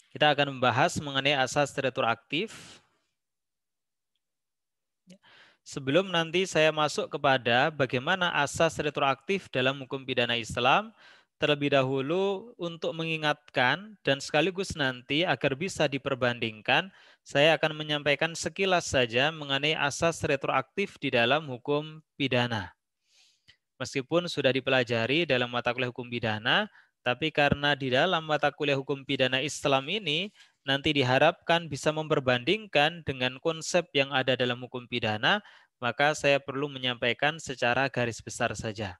Kita akan membahas mengenai asas retroaktif. Sebelum nanti saya masuk kepada bagaimana asas retroaktif dalam hukum pidana Islam, terlebih dahulu untuk mengingatkan dan sekaligus nanti agar bisa diperbandingkan, saya akan menyampaikan sekilas saja mengenai asas retroaktif di dalam hukum pidana. Meskipun sudah dipelajari dalam mata kuliah hukum pidana, tapi karena di dalam mata kuliah hukum pidana Islam ini nanti diharapkan bisa memperbandingkan dengan konsep yang ada dalam hukum pidana, maka saya perlu menyampaikan secara garis besar saja.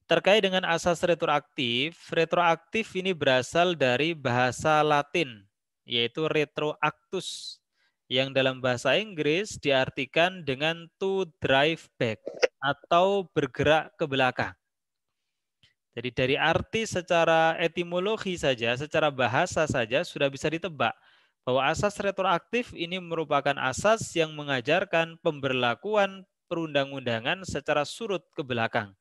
Terkait dengan asas retroaktif, retroaktif ini berasal dari bahasa Latin, yaitu retroactus, yang dalam bahasa Inggris diartikan dengan to drive back, atau bergerak ke belakang. Jadi dari arti secara etimologi saja, secara bahasa saja sudah bisa ditebak bahwa asas retroaktif ini merupakan asas yang mengajarkan pemberlakuan perundang-undangan secara surut ke belakang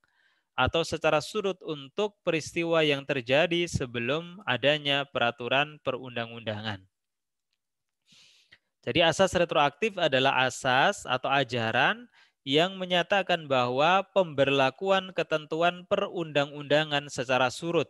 atau secara surut untuk peristiwa yang terjadi sebelum adanya peraturan perundang-undangan. Jadi asas retroaktif adalah asas atau ajaran yang menyatakan bahwa pemberlakuan ketentuan perundang-undangan secara surut.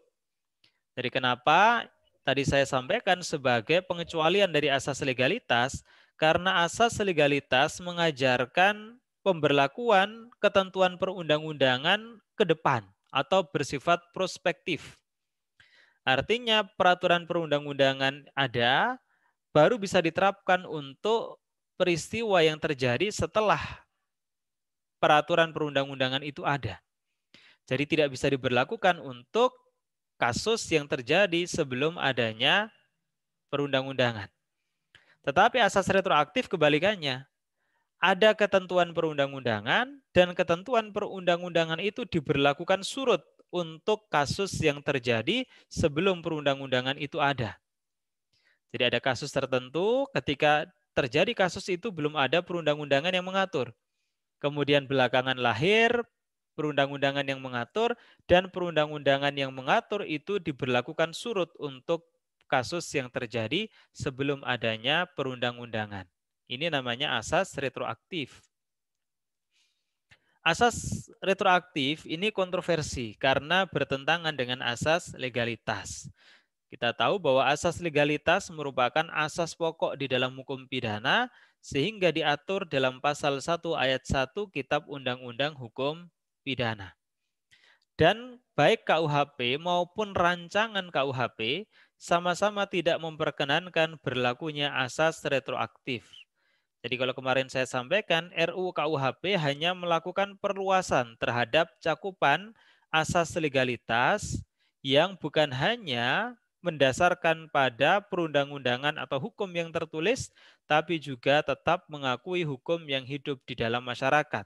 Jadi kenapa tadi saya sampaikan sebagai pengecualian dari asas legalitas, karena asas legalitas mengajarkan pemberlakuan ketentuan perundang-undangan ke depan atau bersifat prospektif. Artinya peraturan perundang-undangan ada, baru bisa diterapkan untuk peristiwa yang terjadi setelah peraturan perundang-undangan itu ada. Jadi tidak bisa diberlakukan untuk kasus yang terjadi sebelum adanya perundang-undangan. Tetapi asas retroaktif kebalikannya. Ada ketentuan perundang-undangan dan ketentuan perundang-undangan itu diberlakukan surut untuk kasus yang terjadi sebelum perundang-undangan itu ada. Jadi ada kasus tertentu ketika terjadi kasus itu belum ada perundang-undangan yang mengatur. Kemudian belakangan lahir perundang-undangan yang mengatur dan perundang-undangan yang mengatur itu diberlakukan surut untuk kasus yang terjadi sebelum adanya perundang-undangan. Ini namanya asas retroaktif. Asas retroaktif ini kontroversi karena bertentangan dengan asas legalitas. Kita tahu bahwa asas legalitas merupakan asas pokok di dalam hukum pidana sehingga diatur dalam pasal 1 ayat 1 Kitab Undang-Undang Hukum Pidana. Dan baik KUHP maupun rancangan KUHP sama-sama tidak memperkenankan berlakunya asas retroaktif. Jadi kalau kemarin saya sampaikan RUU KUHP hanya melakukan perluasan terhadap cakupan asas legalitas yang bukan hanya mendasarkan pada perundang-undangan atau hukum yang tertulis, tapi juga tetap mengakui hukum yang hidup di dalam masyarakat.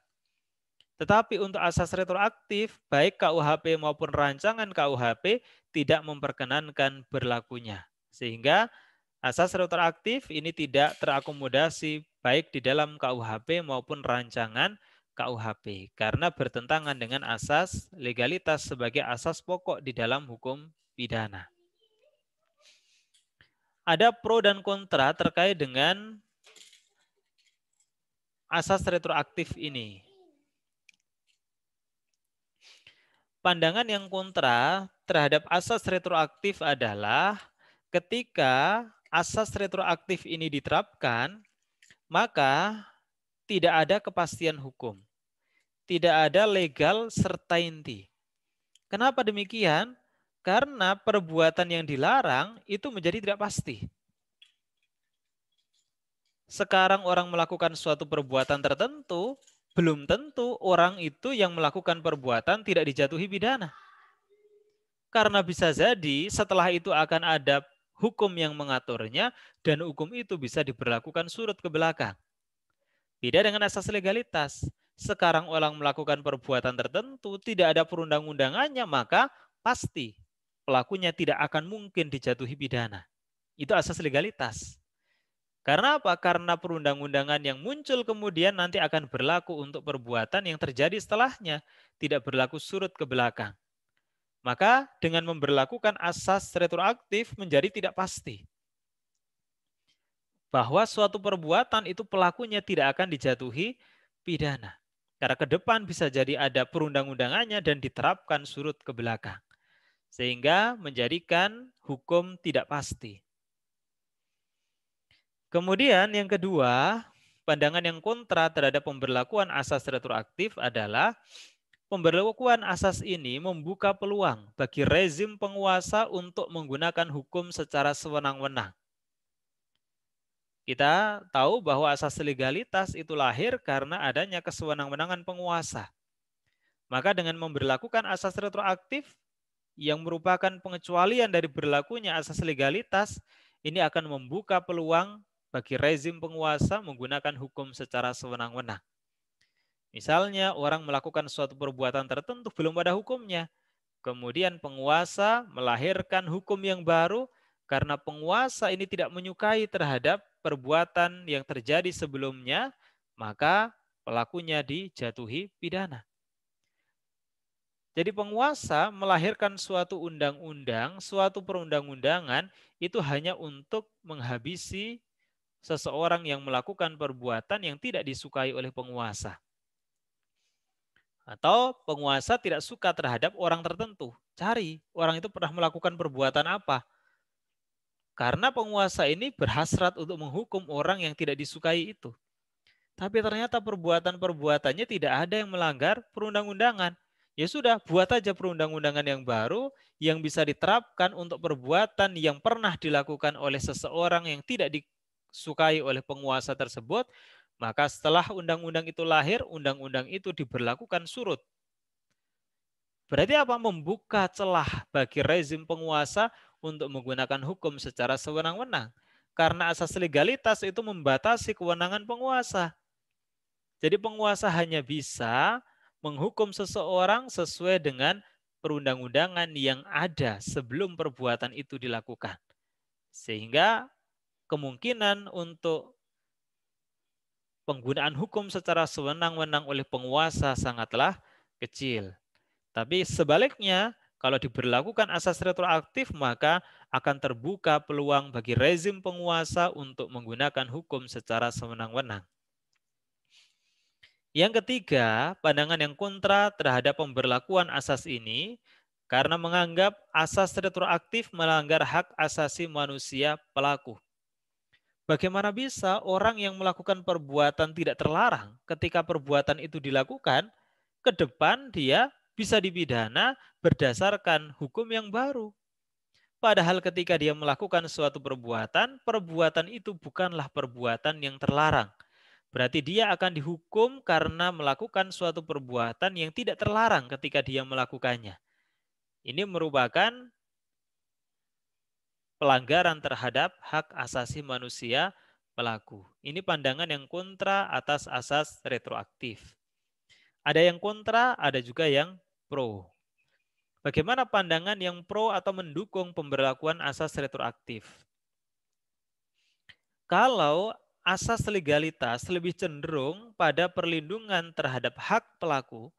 Tetapi untuk asas retroaktif, baik KUHP maupun rancangan KUHP tidak memperkenankan berlakunya. Sehingga asas retroaktif ini tidak terakomodasi baik di dalam KUHP maupun rancangan KUHP karena bertentangan dengan asas legalitas sebagai asas pokok di dalam hukum pidana. Ada pro dan kontra terkait dengan asas retroaktif ini. Pandangan yang kontra terhadap asas retroaktif adalah ketika asas retroaktif ini diterapkan, maka tidak ada kepastian hukum. Tidak ada legal certainty. Kenapa demikian? Karena perbuatan yang dilarang itu menjadi tidak pasti. Sekarang orang melakukan suatu perbuatan tertentu, belum tentu orang itu yang melakukan perbuatan tidak dijatuhi pidana. Karena bisa jadi setelah itu akan ada hukum yang mengaturnya dan hukum itu bisa diberlakukan surut ke belakang. Beda dengan asas legalitas. Sekarang orang melakukan perbuatan tertentu, tidak ada perundang-undangannya, maka pasti pelakunya tidak akan mungkin dijatuhi pidana. Itu asas legalitas. Karena apa? Karena perundang-undangan yang muncul kemudian nanti akan berlaku untuk perbuatan yang terjadi setelahnya. Tidak berlaku surut ke belakang. Maka dengan memberlakukan asas retroaktif menjadi tidak pasti bahwa suatu perbuatan itu pelakunya tidak akan dijatuhi pidana. Karena ke depan bisa jadi ada perundang-undangannya dan diterapkan surut ke belakang. Sehingga menjadikan hukum tidak pasti. Kemudian yang kedua, pandangan yang kontra terhadap pemberlakuan asas retroaktif adalah pemberlakuan asas ini membuka peluang bagi rezim penguasa untuk menggunakan hukum secara sewenang-wenang. Kita tahu bahwa asas legalitas itu lahir karena adanya kesewenang-wenangan penguasa. Maka dengan memberlakukan asas retroaktif yang merupakan pengecualian dari berlakunya asas legalitas, ini akan membuka peluang bagi rezim penguasa menggunakan hukum secara sewenang-wenang. Misalnya orang melakukan suatu perbuatan tertentu belum ada hukumnya. Kemudian penguasa melahirkan hukum yang baru karena penguasa ini tidak menyukai terhadap perbuatan yang terjadi sebelumnya, maka pelakunya dijatuhi pidana. Jadi penguasa melahirkan suatu undang-undang, suatu perundang-undangan itu hanya untuk menghabisi seseorang yang melakukan perbuatan yang tidak disukai oleh penguasa. Atau penguasa tidak suka terhadap orang tertentu. Cari orang itu pernah melakukan perbuatan apa. Karena penguasa ini berhasrat untuk menghukum orang yang tidak disukai itu. Tapi ternyata perbuatan-perbuatannya tidak ada yang melanggar perundang-undangan. Ya sudah, buat aja perundang-undangan yang baru yang bisa diterapkan untuk perbuatan yang pernah dilakukan oleh seseorang yang tidak disukai oleh penguasa tersebut. Maka setelah undang-undang itu lahir, undang-undang itu diberlakukan surut. Berarti apa? Membuka celah bagi rezim penguasa untuk menggunakan hukum secara sewenang-wenang. Karena asas legalitas itu membatasi kewenangan penguasa. Jadi penguasa hanya bisa menghukum seseorang sesuai dengan perundang-undangan yang ada sebelum perbuatan itu dilakukan. Sehingga kemungkinan untuk penggunaan hukum secara sewenang-wenang oleh penguasa sangatlah kecil. Tapi sebaliknya, kalau diberlakukan asas retroaktif, maka akan terbuka peluang bagi rezim penguasa untuk menggunakan hukum secara sewenang-wenang. Yang ketiga, pandangan yang kontra terhadap pemberlakuan asas ini karena menganggap asas retroaktif melanggar hak asasi manusia pelaku. Bagaimana bisa orang yang melakukan perbuatan tidak terlarang ketika perbuatan itu dilakukan, ke depan dia bisa dipidana berdasarkan hukum yang baru. Padahal ketika dia melakukan suatu perbuatan, perbuatan itu bukanlah perbuatan yang terlarang. Berarti dia akan dihukum karena melakukan suatu perbuatan yang tidak terlarang ketika dia melakukannya. Ini merupakan pelanggaran terhadap hak asasi manusia pelaku. Ini pandangan yang kontra atas asas retroaktif. Ada yang kontra, ada juga yang pro. Bagaimana pandangan yang pro atau mendukung pemberlakuan asas retroaktif? Kalau asas legalitas lebih cenderung pada perlindungan terhadap hak pelaku,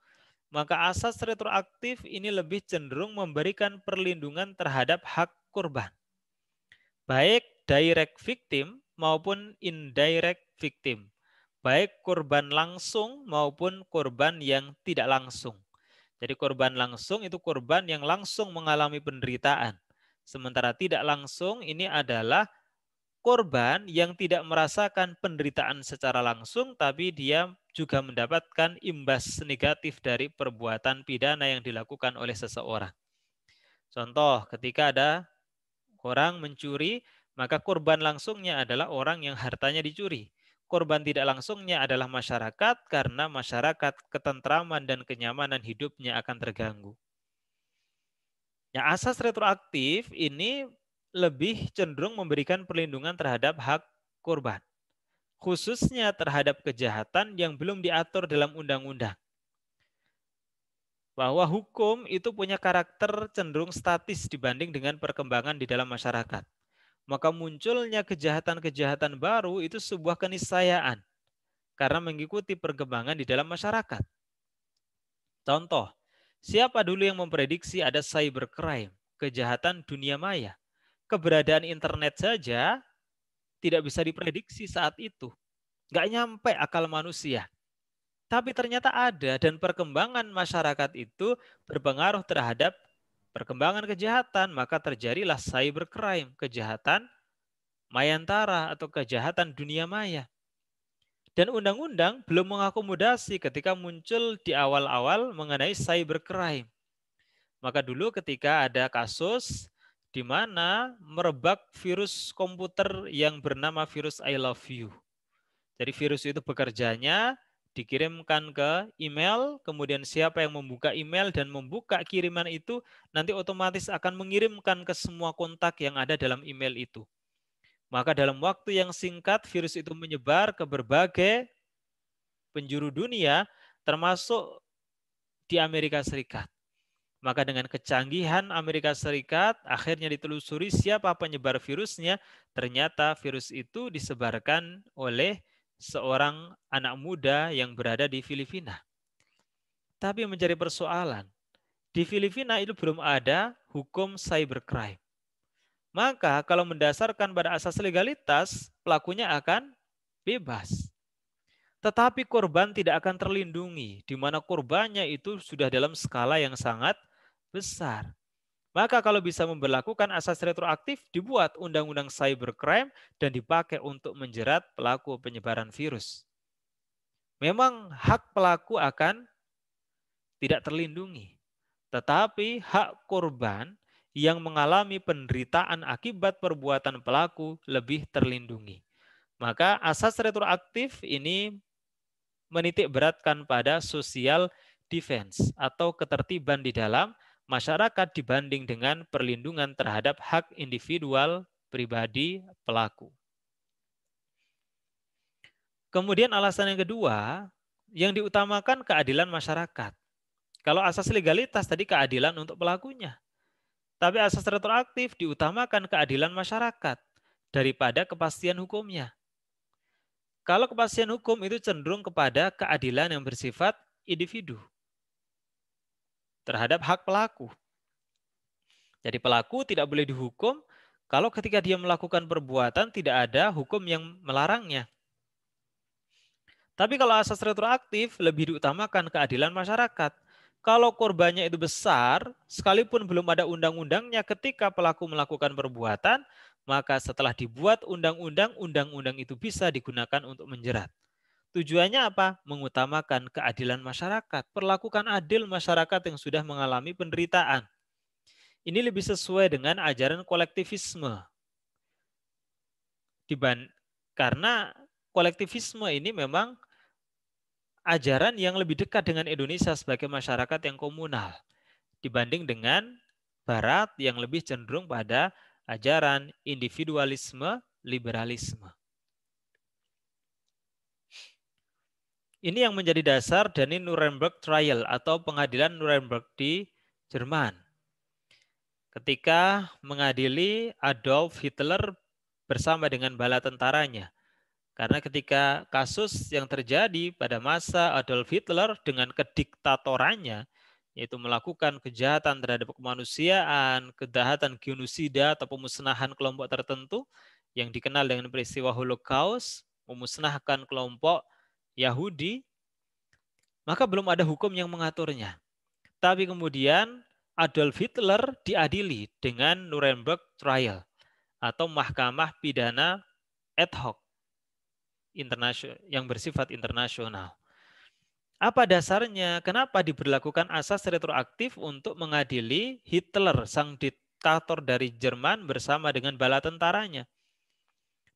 maka asas retroaktif ini lebih cenderung memberikan perlindungan terhadap hak korban. Baik direct victim maupun indirect victim. Baik korban langsung maupun korban yang tidak langsung. Jadi korban langsung itu korban yang langsung mengalami penderitaan. Sementara tidak langsung ini adalah korban yang tidak merasakan penderitaan secara langsung, tapi dia juga mendapatkan imbas negatif dari perbuatan pidana yang dilakukan oleh seseorang. Contoh, ketika ada orang mencuri, maka korban langsungnya adalah orang yang hartanya dicuri. Korban tidak langsungnya adalah masyarakat karena masyarakat ketentraman dan kenyamanan hidupnya akan terganggu. Ya, asas retroaktif ini lebih cenderung memberikan perlindungan terhadap hak korban, khususnya terhadap kejahatan yang belum diatur dalam undang-undang. Bahwa hukum itu punya karakter cenderung statis dibanding dengan perkembangan di dalam masyarakat. Maka munculnya kejahatan-kejahatan baru itu sebuah keniscayaan karena mengikuti perkembangan di dalam masyarakat. Contoh, Siapa dulu yang memprediksi ada cybercrime, kejahatan dunia maya? Keberadaan internet saja tidak bisa diprediksi saat itu. Nggak nyampe akal manusia. Tapi ternyata ada, dan perkembangan masyarakat itu berpengaruh terhadap perkembangan kejahatan. Maka terjadilah cybercrime, kejahatan mayantara atau kejahatan dunia maya. Dan undang-undang belum mengakomodasi ketika muncul di awal-awal mengenai cybercrime. Maka dulu ketika ada kasus di mana merebak virus komputer yang bernama virus I love you. Jadi virus itu bekerjanya dikirimkan ke email, kemudian siapa yang membuka email dan membuka kiriman itu nanti otomatis akan mengirimkan ke semua kontak yang ada dalam email itu. Maka dalam waktu yang singkat virus itu menyebar ke berbagai penjuru dunia termasuk di Amerika Serikat. Maka dengan kecanggihan Amerika Serikat, akhirnya ditelusuri siapa penyebar virusnya. Ternyata virus itu disebarkan oleh seorang anak muda yang berada di Filipina. Tapi menjadi persoalan, di Filipina itu belum ada hukum cybercrime. Maka kalau mendasarkan pada asas legalitas, pelakunya akan bebas. Tetapi korban tidak akan terlindungi, di mana korbannya itu sudah dalam skala yang sangat besar. Maka kalau bisa memberlakukan asas retroaktif, dibuat undang-undang cybercrime dan dipakai untuk menjerat pelaku penyebaran virus. Memang hak pelaku akan tidak terlindungi, tetapi hak korban yang mengalami penderitaan akibat perbuatan pelaku lebih terlindungi. Maka asas retroaktif ini menitik beratkan pada social defense atau ketertiban di dalam masyarakat dibanding dengan perlindungan terhadap hak individual pribadi pelaku. Kemudian alasan yang kedua, yang diutamakan keadilan masyarakat. Kalau asas legalitas tadi keadilan untuk pelakunya. Tapi asas retroaktif diutamakan keadilan masyarakat daripada kepastian hukumnya. Kalau kepastian hukum itu cenderung kepada keadilan yang bersifat individu terhadap hak pelaku. Jadi pelaku tidak boleh dihukum kalau ketika dia melakukan perbuatan tidak ada hukum yang melarangnya. Tapi kalau asas retroaktif lebih diutamakan keadilan masyarakat. Kalau korbannya itu besar, sekalipun belum ada undang-undangnya ketika pelaku melakukan perbuatan, maka setelah dibuat undang-undang, undang-undang itu bisa digunakan untuk menjerat. Tujuannya apa? Mengutamakan keadilan masyarakat. Perlakukan adil masyarakat yang sudah mengalami penderitaan. Ini lebih sesuai dengan ajaran kolektivisme. Karena kolektivisme ini memang ajaran yang lebih dekat dengan Indonesia sebagai masyarakat yang komunal dibanding dengan Barat yang lebih cenderung pada ajaran individualisme, liberalisme. Ini yang menjadi dasar dari Nuremberg Trial atau pengadilan Nuremberg di Jerman. Ketika mengadili Adolf Hitler bersama dengan bala tentaranya. Karena ketika kasus yang terjadi pada masa Adolf Hitler dengan kediktatorannya, yaitu melakukan kejahatan terhadap kemanusiaan, kejahatan genosida atau pemusnahan kelompok tertentu yang dikenal dengan peristiwa Holocaust, memusnahkan kelompok Yahudi, maka belum ada hukum yang mengaturnya. Tapi kemudian Adolf Hitler diadili dengan Nuremberg Trial atau mahkamah pidana ad hoc yang bersifat internasional. Apa dasarnya? Kenapa diberlakukan asas retroaktif untuk mengadili Hitler, sang diktator dari Jerman bersama dengan bala tentaranya?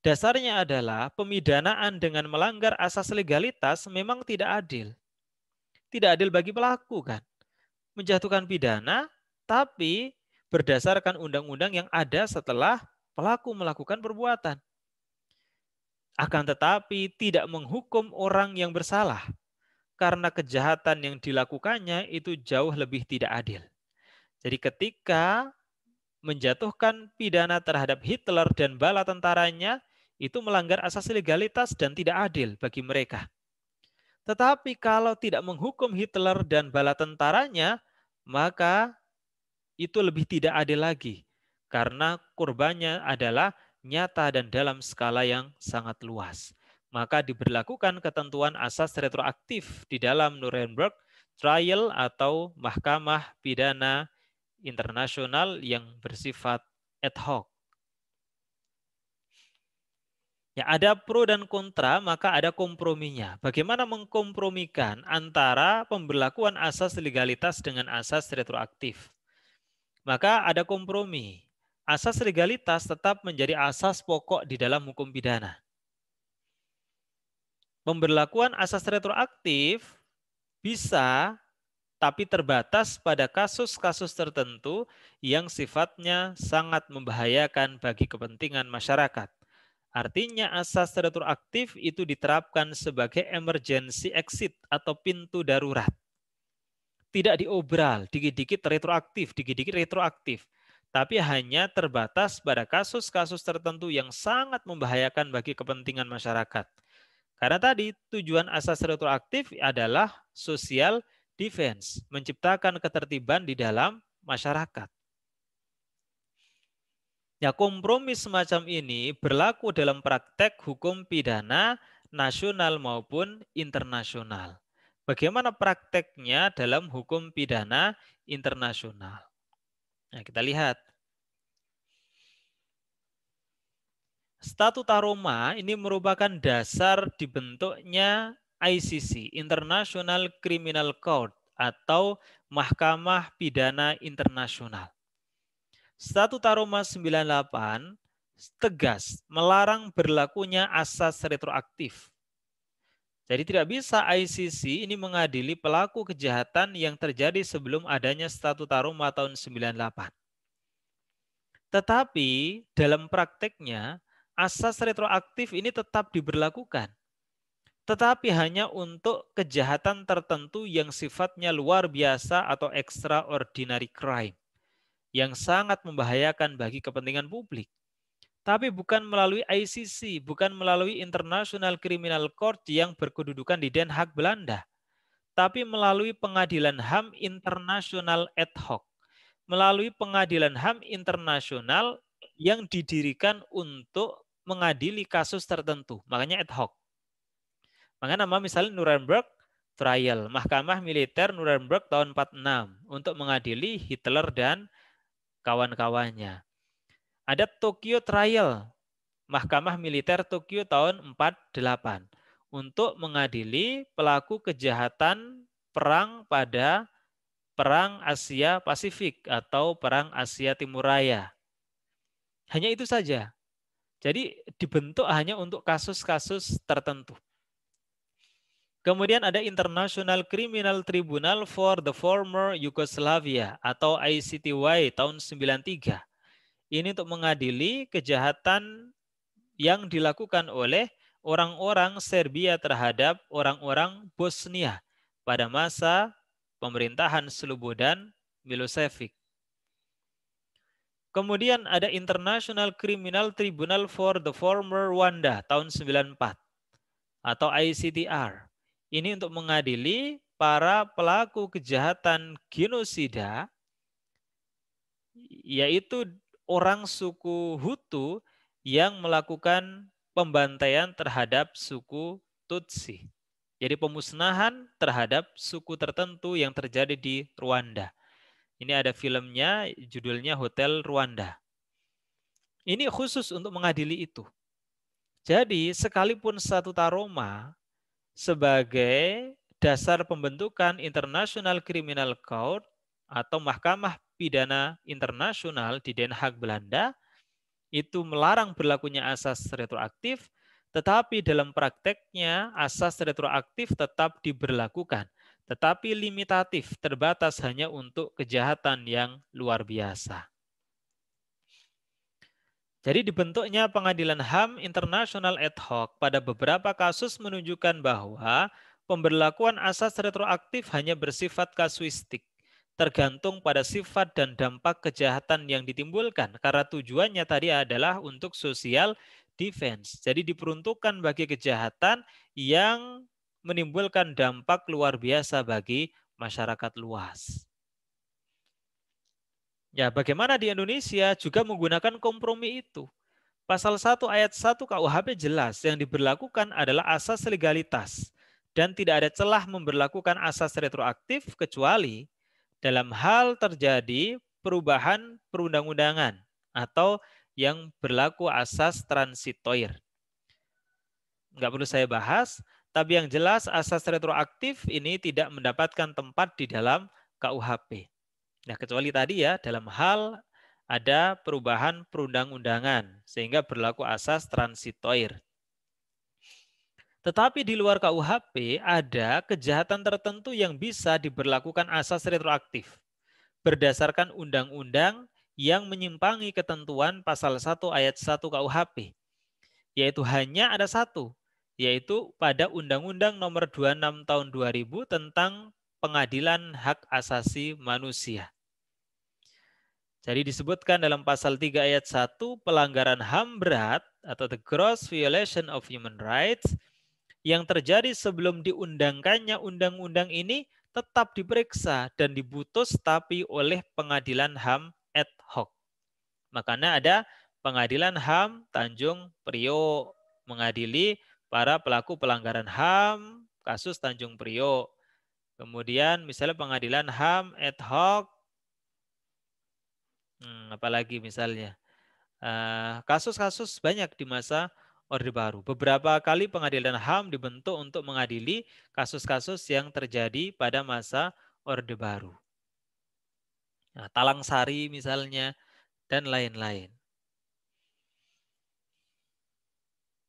Dasarnya adalah pemidanaan dengan melanggar asas legalitas memang tidak adil. Tidak adil bagi pelaku kan. Menjatuhkan pidana, tapi berdasarkan undang-undang yang ada setelah pelaku melakukan perbuatan. Akan tetapi tidak menghukum orang yang bersalah karena kejahatan yang dilakukannya itu jauh lebih tidak adil. Jadi ketika menjatuhkan pidana terhadap Hitler dan bala tentaranya itu melanggar asas legalitas dan tidak adil bagi mereka. Tetapi kalau tidak menghukum Hitler dan bala tentaranya, maka itu lebih tidak adil lagi. Karena korbannya adalah nyata dan dalam skala yang sangat luas. Maka diberlakukan ketentuan asas retroaktif di dalam Nuremberg Trial atau Mahkamah Pidana Internasional yang bersifat ad hoc. Ya, ada pro dan kontra, maka ada komprominya. Bagaimana mengkompromikan antara pemberlakuan asas legalitas dengan asas retroaktif? Maka ada kompromi. Asas legalitas tetap menjadi asas pokok di dalam hukum pidana. Pemberlakuan asas retroaktif bisa, tapi terbatas pada kasus-kasus tertentu yang sifatnya sangat membahayakan bagi kepentingan masyarakat. Artinya asas retroaktif itu diterapkan sebagai emergency exit atau pintu darurat. Tidak diobral, dikit-dikit retroaktif, dikit-dikit retroaktif. Tapi hanya terbatas pada kasus-kasus tertentu yang sangat membahayakan bagi kepentingan masyarakat. Karena tadi tujuan asas retroaktif adalah social defense, menciptakan ketertiban di dalam masyarakat. Ya, kompromi semacam ini berlaku dalam praktek hukum pidana nasional maupun internasional. Bagaimana prakteknya dalam hukum pidana internasional? Nah, kita lihat. Statuta Roma ini merupakan dasar dibentuknya ICC, International Criminal Court, atau Mahkamah Pidana Internasional. Statuta Roma 98 tegas melarang berlakunya asas retroaktif. Jadi tidak bisa ICC ini mengadili pelaku kejahatan yang terjadi sebelum adanya Statuta Roma tahun 98. Tetapi dalam prakteknya asas retroaktif ini tetap diberlakukan. Tetapi hanya untuk kejahatan tertentu yang sifatnya luar biasa atau extraordinary crime, yang sangat membahayakan bagi kepentingan publik. Tapi bukan melalui ICC, bukan melalui International Criminal Court yang berkedudukan di Den Haag, Belanda. Tapi melalui pengadilan HAM internasional ad hoc. Melalui pengadilan HAM internasional yang didirikan untuk mengadili kasus tertentu. Makanya ad hoc. Makanya nama misalnya Nuremberg Trial, Mahkamah Militer Nuremberg tahun 46 untuk mengadili Hitler dan kawan-kawannya. Ada Tokyo Trial, Mahkamah Militer Tokyo tahun 48 untuk mengadili pelaku kejahatan perang pada Perang Asia Pasifik atau Perang Asia Timur Raya. Hanya itu saja. Jadi dibentuk hanya untuk kasus-kasus tertentu. Kemudian ada International Criminal Tribunal for the Former Yugoslavia atau ICTY tahun 93. Ini untuk mengadili kejahatan yang dilakukan oleh orang-orang Serbia terhadap orang-orang Bosnia pada masa pemerintahan Slobodan Milosevic. Kemudian ada International Criminal Tribunal for the Former Rwanda tahun 94 atau ICTR. Ini untuk mengadili para pelaku kejahatan genosida, yaitu orang suku Hutu yang melakukan pembantaian terhadap suku Tutsi. Jadi pemusnahan terhadap suku tertentu yang terjadi di Rwanda. Ini ada filmnya, judulnya Hotel Rwanda. Ini khusus untuk mengadili itu. Jadi sekalipun Statuta Roma sebagai dasar pembentukan International Criminal Court atau Mahkamah Pidana Internasional di Den Haag, Belanda, itu melarang berlakunya asas retroaktif, tetapi dalam prakteknya asas retroaktif tetap diberlakukan, tetapi limitatif, terbatas hanya untuk kejahatan yang luar biasa. Jadi dibentuknya pengadilan HAM internasional ad hoc pada beberapa kasus menunjukkan bahwa pemberlakuan asas retroaktif hanya bersifat kasuistik, tergantung pada sifat dan dampak kejahatan yang ditimbulkan, karena tujuannya tadi adalah untuk social defense. Jadi diperuntukkan bagi kejahatan yang menimbulkan dampak luar biasa bagi masyarakat luas. Ya, bagaimana di Indonesia juga menggunakan kompromi itu. Pasal 1 ayat 1 KUHP jelas yang diberlakukan adalah asas legalitas dan tidak ada celah memberlakukan asas retroaktif kecuali dalam hal terjadi perubahan perundang-undangan atau yang berlaku asas transitoir. Nggak perlu saya bahas, tapi yang jelas asas retroaktif ini tidak mendapatkan tempat di dalam KUHP. Nah, kecuali tadi ya, dalam hal ada perubahan perundang-undangan, sehingga berlaku asas transitoir. Tetapi di luar KUHP ada kejahatan tertentu yang bisa diberlakukan asas retroaktif berdasarkan undang-undang yang menyimpangi ketentuan pasal 1 ayat 1 KUHP, yaitu hanya ada satu, yaitu pada Undang-Undang Nomor 26 Tahun 2000 tentang Pengadilan Hak Asasi Manusia. Jadi disebutkan dalam pasal 3 ayat 1 pelanggaran HAM berat atau the gross violation of human rights yang terjadi sebelum diundangkannya undang-undang ini tetap diperiksa dan diputus tapi oleh pengadilan HAM ad hoc. Makanya ada pengadilan HAM Tanjung Priok mengadili para pelaku pelanggaran HAM kasus Tanjung Priok. Kemudian misalnya pengadilan HAM ad hoc apalagi misalnya kasus-kasus banyak di masa Orde Baru. Beberapa kali pengadilan HAM dibentuk untuk mengadili kasus-kasus yang terjadi pada masa Orde Baru. Nah, Talang Sari misalnya dan lain-lain.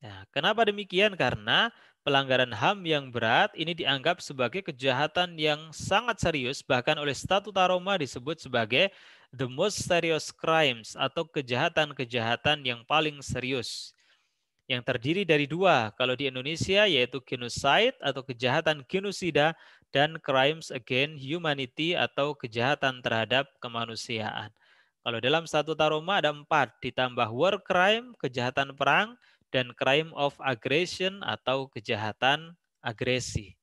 Nah, kenapa demikian? Karena pelanggaran HAM yang berat ini dianggap sebagai kejahatan yang sangat serius, bahkan oleh Statuta Roma disebut sebagai the most serious crimes atau kejahatan-kejahatan yang paling serius. Yang terdiri dari dua, kalau di Indonesia yaitu genocide atau kejahatan genosida dan crimes against humanity atau kejahatan terhadap kemanusiaan. Kalau dalam Statuta Roma ada 4, ditambah war crime, kejahatan perang, dan crime of aggression atau kejahatan agresi.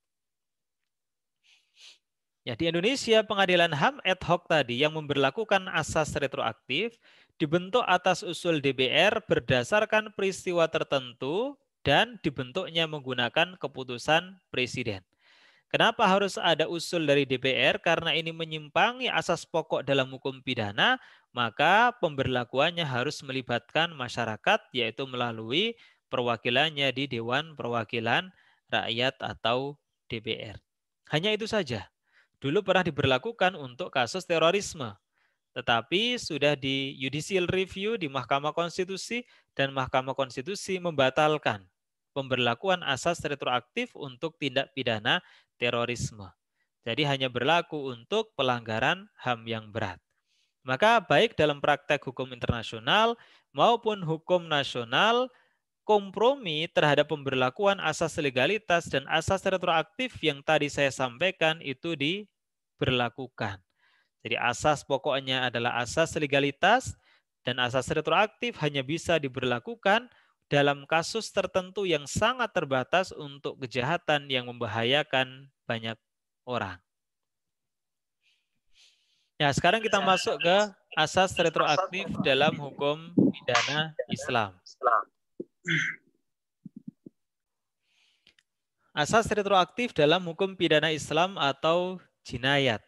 Ya, di Indonesia pengadilan HAM ad hoc tadi yang memberlakukan asas retroaktif dibentuk atas usul DPR berdasarkan peristiwa tertentu dan dibentuknya menggunakan keputusan presiden. Kenapa harus ada usul dari DPR? Karena ini menyimpangi asas pokok dalam hukum pidana, maka pemberlakuannya harus melibatkan masyarakat, yaitu melalui perwakilannya di Dewan Perwakilan Rakyat atau DPR. Hanya itu saja. Dulu pernah diberlakukan untuk kasus terorisme, tetapi sudah di judicial review di Mahkamah Konstitusi dan Mahkamah Konstitusi membatalkan pemberlakuan asas retroaktif untuk tindak pidana terorisme. Jadi hanya berlaku untuk pelanggaran HAM yang berat. Maka baik dalam praktek hukum internasional maupun hukum nasional, kompromi terhadap pemberlakuan asas legalitas dan asas retroaktif yang tadi saya sampaikan itu diberlakukan. Jadi asas pokoknya adalah asas legalitas dan asas retroaktif hanya bisa diberlakukan dalam kasus tertentu yang sangat terbatas untuk kejahatan yang membahayakan banyak orang. Ya, sekarang kita masuk ke asas retroaktif dalam hukum pidana Islam. Asas retroaktif dalam hukum pidana Islam atau jinayat.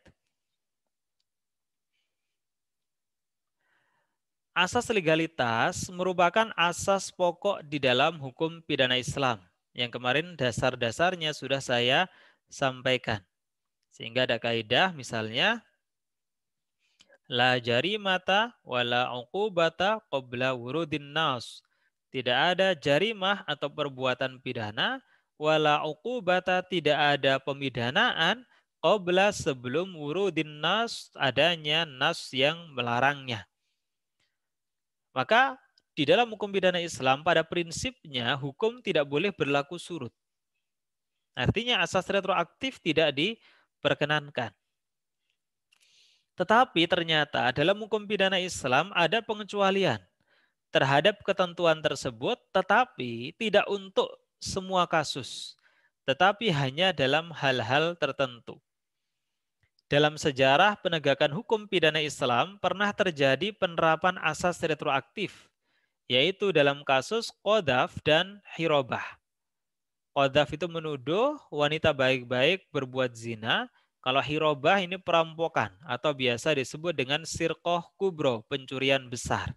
Asas legalitas merupakan asas pokok di dalam hukum pidana Islam. Yang kemarin dasar-dasarnya sudah saya sampaikan. Sehingga ada kaidah misalnya la jarimata wala uqubata qabla wurudin nas. Tidak ada jarimah atau perbuatan pidana wala uqubata, tidak ada pemidanaan qabla, sebelum wurudin nas, adanya nas yang melarangnya. Maka di dalam hukum pidana Islam pada prinsipnya hukum tidak boleh berlaku surut. Artinya asas retroaktif tidak diperkenankan. Tetapi ternyata dalam hukum pidana Islam ada pengecualian terhadap ketentuan tersebut, tetapi tidak untuk semua kasus, tetapi hanya dalam hal-hal tertentu. dalam sejarah penegakan hukum pidana Islam pernah terjadi penerapan asas retroaktif, yaitu dalam kasus qadhaf dan hirobah. Qadhaf itu menuduh wanita baik-baik berbuat zina, kalau hirobah ini perampokan atau biasa disebut dengan sirqoh kubro, pencurian besar.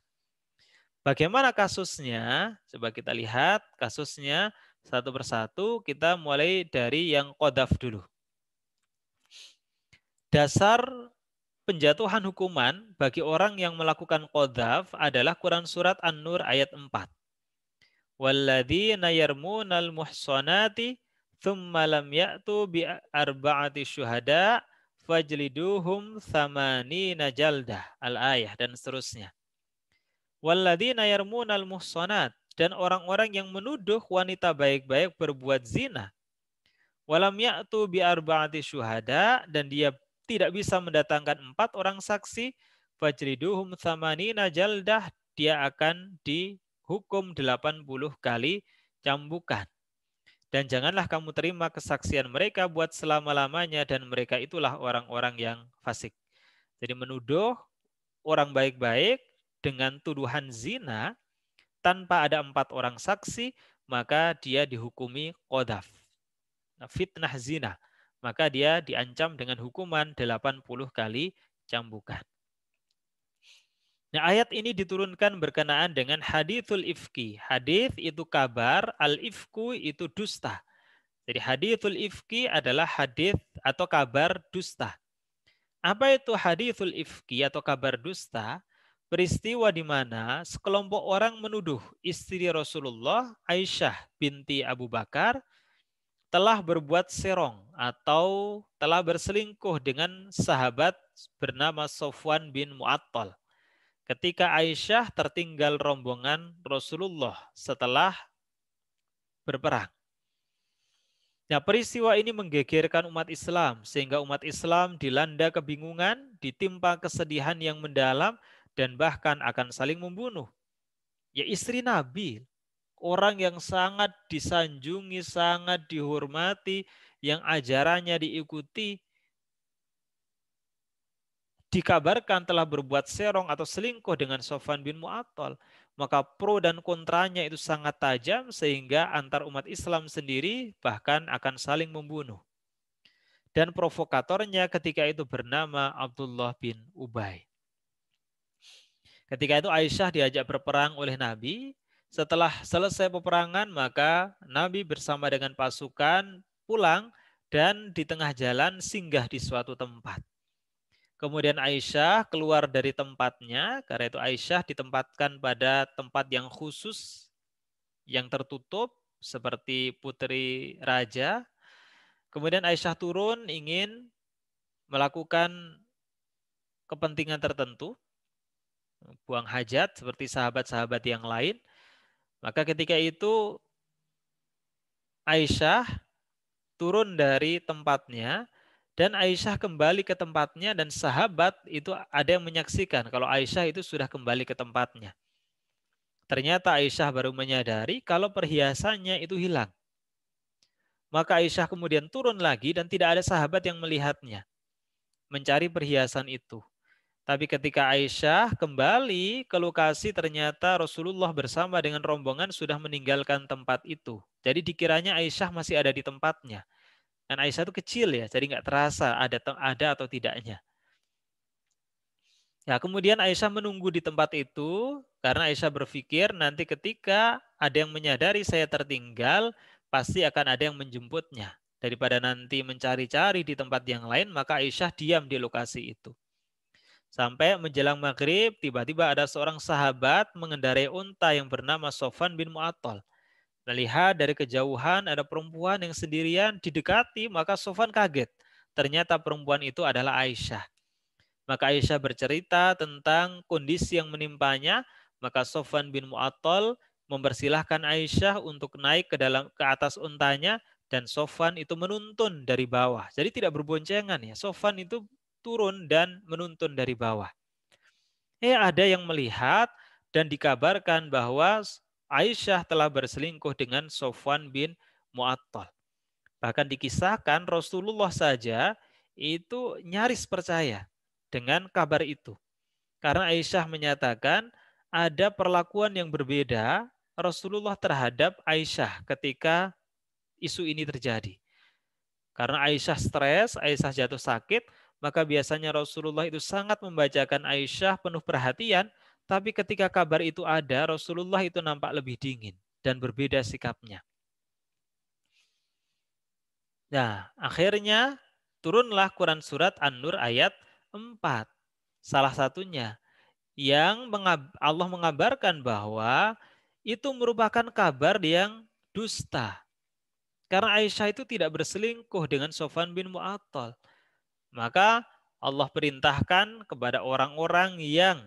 Bagaimana kasusnya? Coba kita lihat kasusnya satu persatu. Kita mulai dari yang qadhaf dulu. Dasar penjatuhan hukuman bagi orang yang melakukan qadhaf adalah Quran Surat An-Nur ayat 4. Walladzina yarmunal muhsanati thumma lam ya'tu bi arba'ati syuhada fajliduhum thamanina jaldah. Al-ayah dan seterusnya. Walladzina yarmunal muhsanat, dan orang-orang yang menuduh wanita baik-baik berbuat zina. Walam ya'tu bi arba'ati syuhada, dan dia tidak bisa mendatangkan 4 orang saksi, fajliduhum thamanina jaldah, dia akan dihukum 80 kali cambukan. Dan janganlah kamu terima kesaksian mereka buat selama-lamanya, dan mereka itulah orang-orang yang fasik. Jadi menuduh orang baik-baik dengan tuduhan zina tanpa ada 4 orang saksi, maka dia dihukumi qadhaf. Fitnah zina. Maka dia diancam dengan hukuman 80 kali cambukan. Nah, ayat ini diturunkan berkenaan dengan hadithul ifki. Hadith itu kabar, al-ifku itu dusta. Jadi hadithul ifki adalah hadith atau kabar dusta. Apa itu hadithul ifki atau kabar dusta? Peristiwa di mana sekelompok orang menuduh istri Rasulullah, Aisyah binti Abu Bakar, telah berbuat serong atau telah berselingkuh dengan sahabat bernama Sofwan bin Mu'attal. Ketika Aisyah tertinggal rombongan Rasulullah setelah berperang. Nah, peristiwa ini menggegerkan umat Islam, sehingga umat Islam dilanda kebingungan, ditimpa kesedihan yang mendalam, dan bahkan akan saling membunuh. Ya, istri Nabi, orang yang sangat disanjungi, sangat dihormati, yang ajarannya diikuti, dikabarkan telah berbuat serong atau selingkuh dengan Sofwan bin Mu'attal. Maka pro dan kontranya itu sangat tajam, sehingga antar umat Islam sendiri bahkan akan saling membunuh. Dan provokatornya ketika itu bernama Abdullah bin Ubay. Ketika itu Aisyah diajak berperang oleh Nabi. Setelah selesai peperangan, maka Nabi bersama dengan pasukan pulang dan di tengah jalan singgah di suatu tempat. Kemudian Aisyah keluar dari tempatnya, karena itu Aisyah ditempatkan pada tempat yang khusus, yang tertutup, seperti putri raja. Kemudian Aisyah turun ingin melakukan kepentingan tertentu, buang hajat seperti sahabat-sahabat yang lain. Maka ketika itu Aisyah turun dari tempatnya dan Aisyah kembali ke tempatnya, dan sahabat itu ada yang menyaksikan kalau Aisyah itu sudah kembali ke tempatnya. Ternyata Aisyah baru menyadari kalau perhiasannya itu hilang. Maka Aisyah kemudian turun lagi dan tidak ada sahabat yang melihatnya mencari perhiasan itu. Tapi ketika Aisyah kembali ke lokasi, ternyata Rasulullah bersama dengan rombongan sudah meninggalkan tempat itu. Jadi dikiranya Aisyah masih ada di tempatnya. Dan Aisyah itu kecil ya, jadi nggak terasa ada atau tidaknya. Ya, kemudian Aisyah menunggu di tempat itu karena Aisyah berpikir nanti ketika ada yang menyadari saya tertinggal, pasti akan ada yang menjemputnya. Daripada nanti mencari-cari di tempat yang lain, maka Aisyah diam di lokasi itu. Sampai menjelang maghrib, tiba-tiba ada seorang sahabat mengendarai unta yang bernama Sofwan bin Mu'attal. Melihat dari kejauhan ada perempuan yang sendirian didekati, maka Sofwan kaget. Ternyata perempuan itu adalah Aisyah. Maka Aisyah bercerita tentang kondisi yang menimpanya, maka Sofwan bin Mu'attal mempersilahkan Aisyah untuk naik ke atas untanya, dan Sofwan itu menuntun dari bawah. Jadi tidak berboncengan ya. Sofwan itu turun dan menuntun dari bawah. Ada yang melihat dan dikabarkan bahwa Aisyah telah berselingkuh dengan Sofwan bin Mu'attal. Bahkan dikisahkan Rasulullah saja itu nyaris percaya dengan kabar itu. Karena Aisyah menyatakan ada perlakuan yang berbeda Rasulullah terhadap Aisyah ketika isu ini terjadi. Karena Aisyah stres, Aisyah jatuh sakit, maka biasanya Rasulullah itu sangat membacakan Aisyah penuh perhatian, tapi ketika kabar itu ada, Rasulullah itu nampak lebih dingin dan berbeda sikapnya. Nah, akhirnya turunlah Quran Surat An-Nur ayat 4. Salah satunya yang Allah mengabarkan bahwa itu merupakan kabar yang dusta. Karena Aisyah itu tidak berselingkuh dengan Sofwan bin Mu'attal. Maka Allah perintahkan kepada orang-orang yang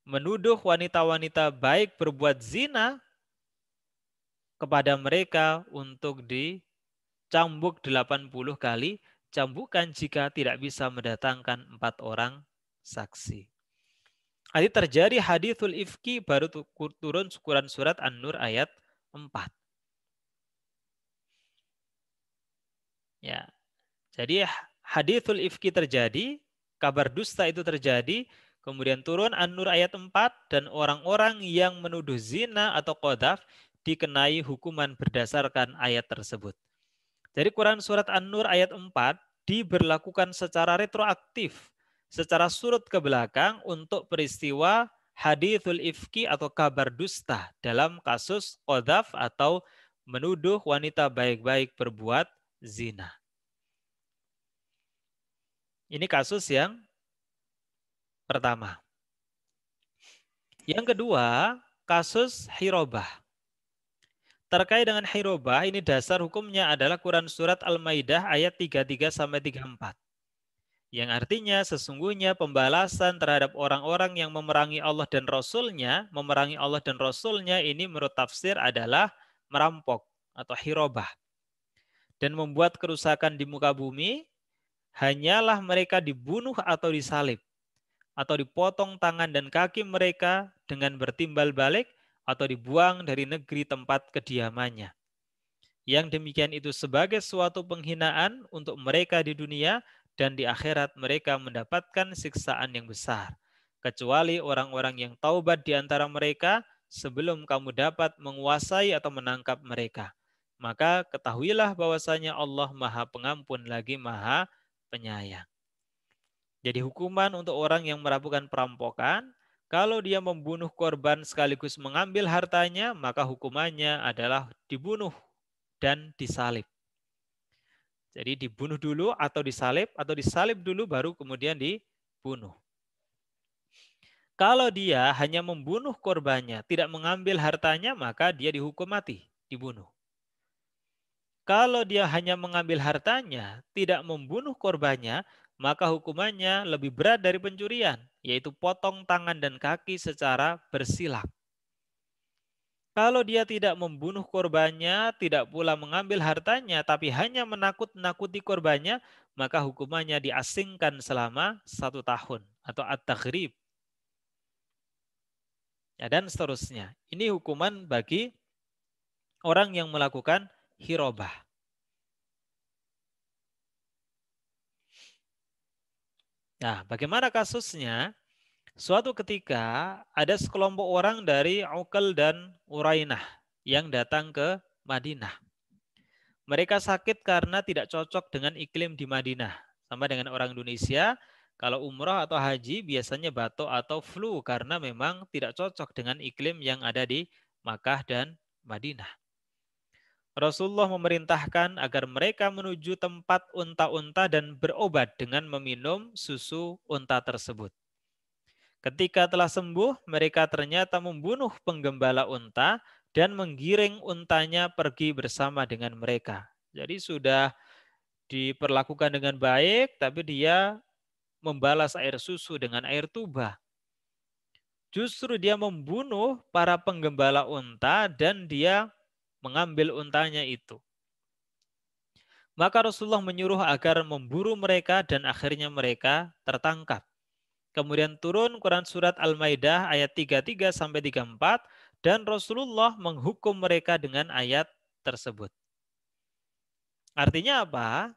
menuduh wanita-wanita baik berbuat zina kepada mereka untuk dicambuk 80 kali cambukan jika tidak bisa mendatangkan 4 orang saksi. Jadi terjadi hadithul ifki baru turun Quran Surat An-Nur ayat 4. Ya. Jadi hadithul ifki terjadi, kabar dusta itu terjadi, kemudian turun An-Nur ayat 4 dan orang-orang yang menuduh zina atau qadzaf dikenai hukuman berdasarkan ayat tersebut. Jadi Quran Surat An-Nur ayat 4 diberlakukan secara retroaktif, secara surut ke belakang untuk peristiwa hadithul ifki atau kabar dusta dalam kasus qadzaf atau menuduh wanita baik-baik berbuat zina. Ini kasus yang pertama. Yang kedua, kasus hirobah. Terkait dengan hirobah, ini dasar hukumnya adalah Quran Surat Al-Maidah ayat 33 sampai 34. Yang artinya sesungguhnya pembalasan terhadap orang-orang yang memerangi Allah dan Rasulnya, ini menurut tafsir adalah merampok atau hirobah. Dan membuat kerusakan di muka bumi, hanyalah mereka dibunuh atau disalib, atau dipotong tangan dan kaki mereka dengan bertimbal balik, atau dibuang dari negeri tempat kediamannya. Yang demikian itu sebagai suatu penghinaan untuk mereka di dunia, dan di akhirat mereka mendapatkan siksaan yang besar. Kecuali orang-orang yang taubat di antara mereka sebelum kamu dapat menguasai atau menangkap mereka. Maka ketahuilah bahwasanya Allah Maha Pengampun lagi Maha Penyayang. Jadi hukuman untuk orang yang melakukan perampokan, kalau dia membunuh korban sekaligus mengambil hartanya, maka hukumannya adalah dibunuh dan disalib. Jadi dibunuh dulu atau disalib dulu baru kemudian dibunuh. Kalau dia hanya membunuh korbannya, tidak mengambil hartanya, maka dia dihukum mati, dibunuh. Kalau dia hanya mengambil hartanya, tidak membunuh korbannya, maka hukumannya lebih berat dari pencurian, yaitu potong tangan dan kaki secara bersilang. Kalau dia tidak membunuh korbannya, tidak pula mengambil hartanya, tapi hanya menakut-nakuti korbannya, maka hukumannya diasingkan selama 1 tahun atau at-taghrib. Ya, dan seterusnya. Ini hukuman bagi orang yang melakukan hirobah. Nah, bagaimana kasusnya? Suatu ketika ada sekelompok orang dari Uqal dan Urainah yang datang ke Madinah. Mereka sakit karena tidak cocok dengan iklim di Madinah. Sama dengan orang Indonesia, kalau umrah atau haji biasanya batuk atau flu karena memang tidak cocok dengan iklim yang ada di Makkah dan Madinah. Rasulullah memerintahkan agar mereka menuju tempat unta-unta dan berobat dengan meminum susu unta tersebut. Ketika telah sembuh, mereka ternyata membunuh penggembala unta dan menggiring untanya pergi bersama dengan mereka. Jadi sudah diperlakukan dengan baik, tapi dia membalas air susu dengan air tuba. Justru dia membunuh para penggembala unta dan dia mengambil untanya itu. Maka Rasulullah menyuruh agar memburu mereka dan akhirnya mereka tertangkap. Kemudian turun Quran Surat Al-Maidah ayat 33 sampai 34 dan Rasulullah menghukum mereka dengan ayat tersebut. Artinya apa?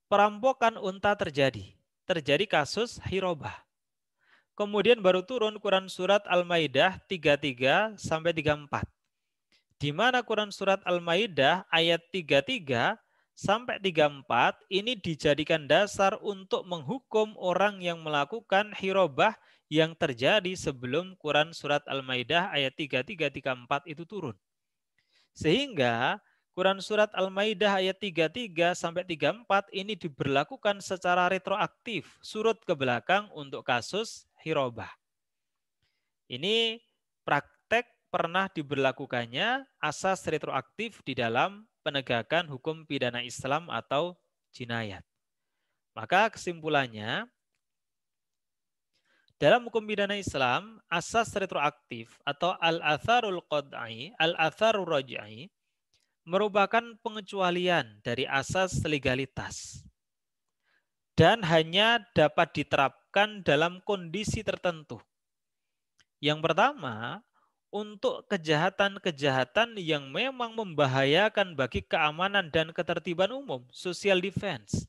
Perampokan unta terjadi kasus hirobah. Kemudian baru turun Quran Surat Al-Maidah 33 sampai 34. Di mana Quran Surat Al-Maidah ayat 33 sampai 34 ini dijadikan dasar untuk menghukum orang yang melakukan hirobah yang terjadi sebelum Quran Surat Al-Maidah ayat 33-34 itu turun. Sehingga Quran Surat Al-Maidah ayat 33 sampai 34 ini diberlakukan secara retroaktif, surut ke belakang untuk kasus hirobah. Ini praktek pernah diberlakukannya asas retroaktif di dalam penegakan hukum pidana Islam atau jinayat. Maka kesimpulannya, dalam hukum pidana Islam, asas retroaktif atau al-atharul qad'i, al-atharul raj'i merupakan pengecualian dari asas legalitas dan hanya dapat diterapkan dalam kondisi tertentu. Yang pertama, untuk kejahatan-kejahatan yang memang membahayakan bagi keamanan dan ketertiban umum, social defense.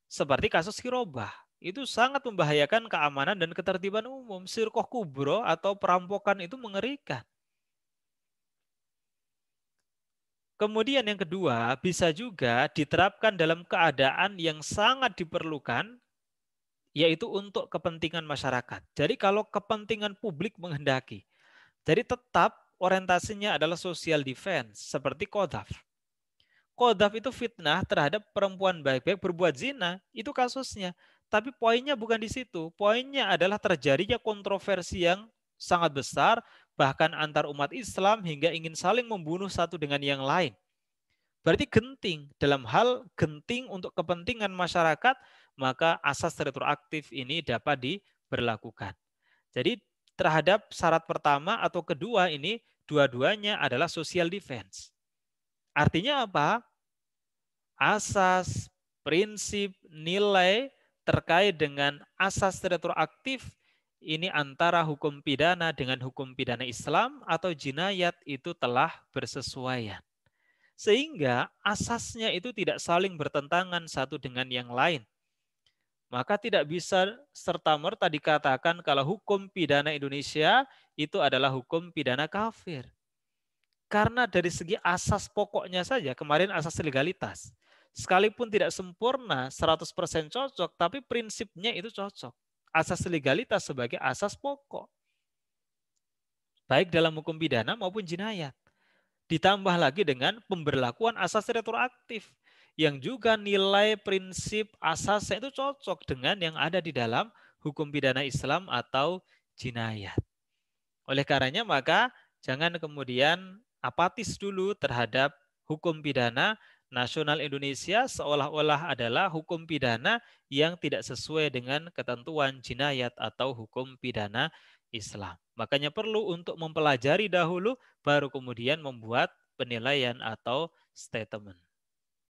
Seperti kasus hirobah, itu sangat membahayakan keamanan dan ketertiban umum. Sirkoh kubro atau perampokan itu mengerikan. Kemudian yang kedua, bisa juga diterapkan dalam keadaan yang sangat diperlukan, yaitu untuk kepentingan masyarakat. Jadi kalau kepentingan publik menghendaki, jadi tetap orientasinya adalah social defense, seperti Qadhaf. Qadhaf itu fitnah terhadap perempuan baik-baik berbuat zina, itu kasusnya. Tapi poinnya bukan di situ. Poinnya adalah terjadinya kontroversi yang sangat besar, bahkan antar umat Islam hingga ingin saling membunuh satu dengan yang lain. Berarti genting. Dalam hal genting untuk kepentingan masyarakat, maka asas retroaktif ini dapat diberlakukan. Jadi terhadap syarat pertama atau kedua ini, dua-duanya adalah social defense. Artinya apa? Asas, prinsip, nilai terkait dengan asas retroaktif ini antara hukum pidana dengan hukum pidana Islam atau jinayat itu telah bersesuaian. Sehingga asasnya itu tidak saling bertentangan satu dengan yang lain. Maka tidak bisa serta-merta dikatakan kalau hukum pidana Indonesia itu adalah hukum pidana kafir. Karena dari segi asas pokoknya saja, kemarin asas legalitas, sekalipun tidak sempurna 100% cocok, tapi prinsipnya itu cocok. Asas legalitas sebagai asas pokok. Baik dalam hukum pidana maupun jinayat. Ditambah lagi dengan pemberlakuan asas retroaktif yang juga nilai prinsip asasnya itu cocok dengan yang ada di dalam hukum pidana Islam atau jinayat. Oleh karenanya maka jangan kemudian apatis dulu terhadap hukum pidana nasional Indonesia seolah-olah adalah hukum pidana yang tidak sesuai dengan ketentuan jinayat atau hukum pidana Islam. Makanya perlu untuk mempelajari dahulu baru kemudian membuat penilaian atau statement.